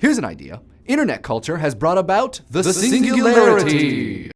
Here's an idea. Internet culture has brought about the Singularity.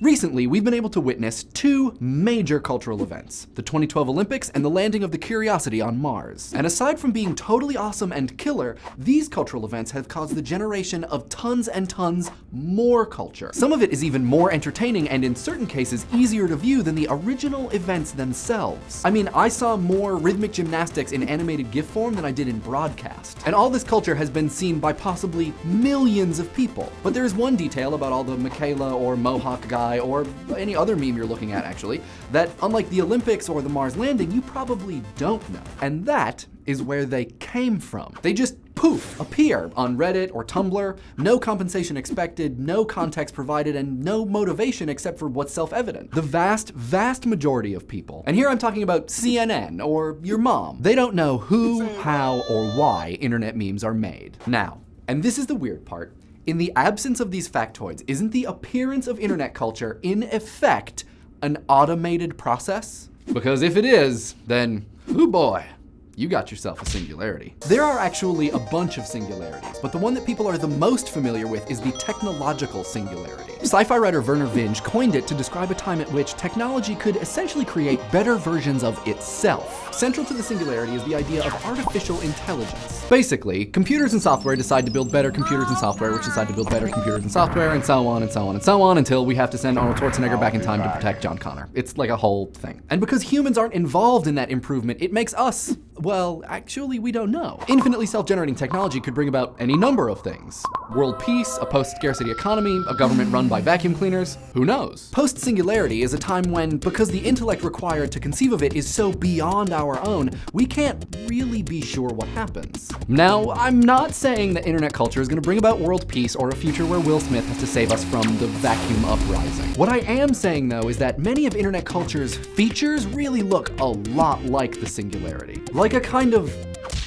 Recently, we've been able to witness two major cultural events, the 2012 Olympics and the landing of the Curiosity on Mars. And aside from being totally awesome and killer, these cultural events have caused the generation of tons and tons more culture. Some of it is even more entertaining and in certain cases easier to view than the original events themselves. I mean, I saw more rhythmic gymnastics in animated GIF form than I did in broadcast. And all this culture has been seen by possibly millions of people. But there is one detail about all the Michaela or Mohawk guy or any other meme you're looking at actually, that unlike the Olympics or the Mars landing, you probably don't know. And that is where they came from. They just poof, appear on Reddit or Tumblr, no compensation expected, no context provided, and no motivation except for what's self-evident. The vast, vast majority of people, and here I'm talking about CNN or your mom, they don't know who, how, or why internet memes are made. Now, and this is the weird part, in the absence of these factoids, isn't the appearance of internet culture in effect an automated process? Because if it is, then, oh boy, you got yourself a singularity. There are actually a bunch of singularities, but the one that people are the most familiar with is the technological singularity. Sci-fi writer Vernor Vinge coined it to describe a time at which technology could essentially create better versions of itself. Central to the singularity is the idea of artificial intelligence. Basically, computers and software decide to build better computers and software, which decide to build better computers and software, and so on and so on and so on, until we have to send Arnold Schwarzenegger back in time to protect John Connor. It's like a whole thing. And because humans aren't involved in that improvement, it makes us, well, actually, we don't know. Infinitely self-generating technology could bring about any number of things. World peace, a post-scarcity economy, a government run by vacuum cleaners, who knows? Post-singularity is a time when, because the intellect required to conceive of it is so beyond our own, we can't really be sure what happens. Now, I'm not saying that internet culture is gonna bring about world peace or a future where Will Smith has to save us from the vacuum uprising. What I am saying though is that many of internet culture's features really look a lot like the singularity. Like a kind of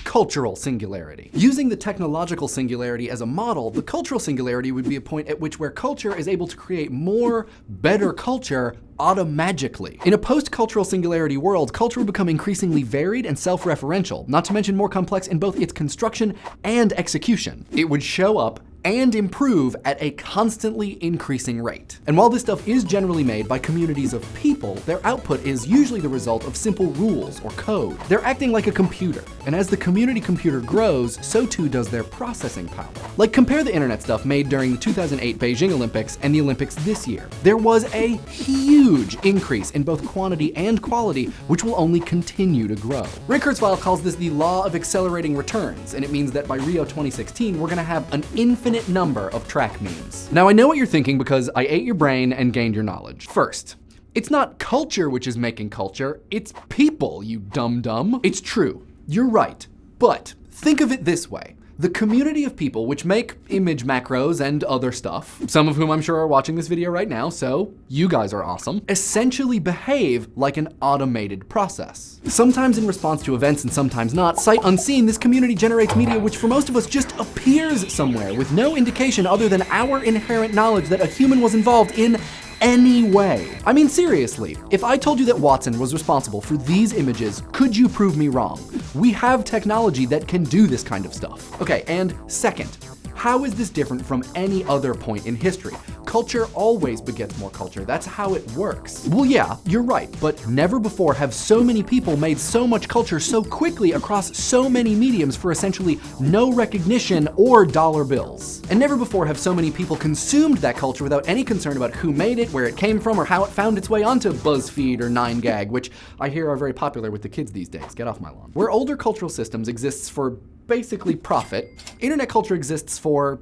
cultural singularity. Using the technological singularity as a model, the cultural singularity would be a point at which where culture is able to create more, better culture automagically. In a post-cultural singularity world, culture would become increasingly varied and self-referential, not to mention more complex in both its construction and execution. It would show up and improve at a constantly increasing rate. And while this stuff is generally made by communities of people, their output is usually the result of simple rules or code. They're acting like a computer, and as the community computer grows, so too does their processing power. Like compare the internet stuff made during the 2008 Beijing Olympics and the Olympics this year. There was a huge increase in both quantity and quality, which will only continue to grow. Ray Kurzweil calls this the law of accelerating returns, and it means that by Rio 2016, we're gonna have an infinite number of track memes. Now I know what you're thinking because I ate your brain and gained your knowledge. First, it's not culture which is making culture, it's people, you dum-dum. It's true, you're right, but think of it this way. The community of people which make image macros and other stuff, some of whom I'm sure are watching this video right now, so you guys are awesome, essentially behave like an automated process. Sometimes in response to events and sometimes not, sight unseen, this community generates media which for most of us just appears somewhere with no indication other than our inherent knowledge that a human was involved in any way. I mean, seriously, if I told you that Watson was responsible for these images, could you prove me wrong? We have technology that can do this kind of stuff. Okay, and second, how is this different from any other point in history? Culture always begets more culture. That's how it works. Well, yeah, you're right, but never before have so many people made so much culture so quickly across so many mediums for essentially no recognition or dollar bills. And never before have so many people consumed that culture without any concern about who made it, where it came from, or how it found its way onto BuzzFeed or 9gag, which I hear are very popular with the kids these days. Get off my lawn. Where older cultural systems exists for basically profit, internet culture exists for,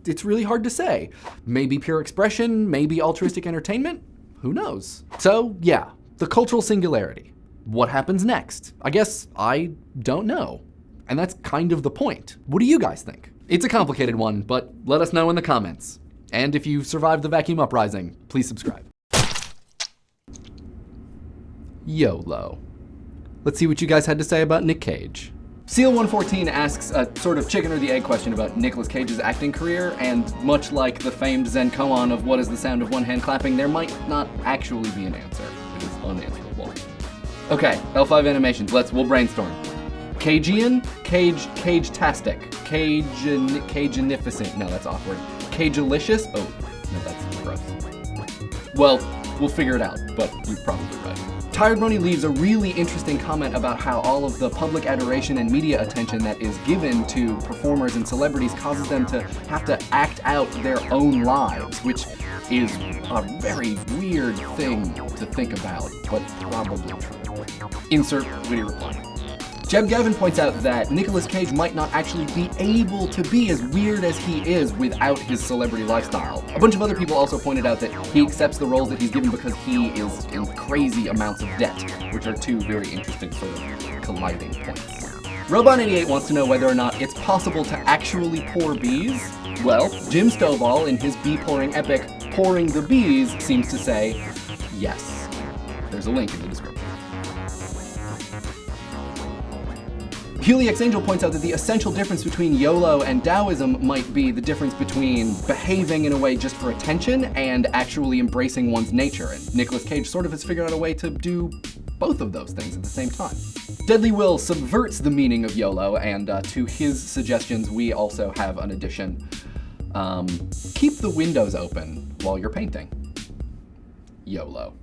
it's really hard to say. Maybe pure expression, maybe altruistic entertainment, who knows? So yeah, the cultural singularity. What happens next? I guess I don't know. And that's kind of the point. What do you guys think? It's a complicated one, but let us know in the comments. And if you survived the vacuum uprising, please subscribe. YOLO. Let's see what you guys had to say about Nic Cage. Seal114 asks a sort of chicken or the egg question about Nicolas Cage's acting career, and much like the famed Zen koan of what is the sound of one hand clapping, there might not actually be an answer. It is unanswerable. Okay, L5 Animations, we'll brainstorm. Cagean? Cage-tastic. Cagenificent. No, that's awkward. Cagelicious? Oh, no, that's gross. Well, we'll figure it out, but you're probably right. Tired Brony leaves a really interesting comment about how all of the public adoration and media attention that is given to performers and celebrities causes them to have to act out their own lives, which is a very weird thing to think about, but probably true. Insert witty reply. Jeb Gavin points out that Nicolas Cage might not actually be able to be as weird as he is without his celebrity lifestyle. A bunch of other people also pointed out that he accepts the roles that he's given because he is in crazy amounts of debt, which are two very interesting sort of colliding points. Robon88 wants to know whether or not it's possible to actually pour bees. Well, Jim Stovall in his bee-pouring epic, Pouring the Bees, seems to say yes. There's a link in the description. Helix Angel points out that the essential difference between YOLO and Taoism might be the difference between behaving in a way just for attention and actually embracing one's nature, and Nicolas Cage sort of has figured out a way to do both of those things at the same time. Deadly Will subverts the meaning of YOLO, and to his suggestions we also have an addition. Keep the windows open while you're painting. YOLO.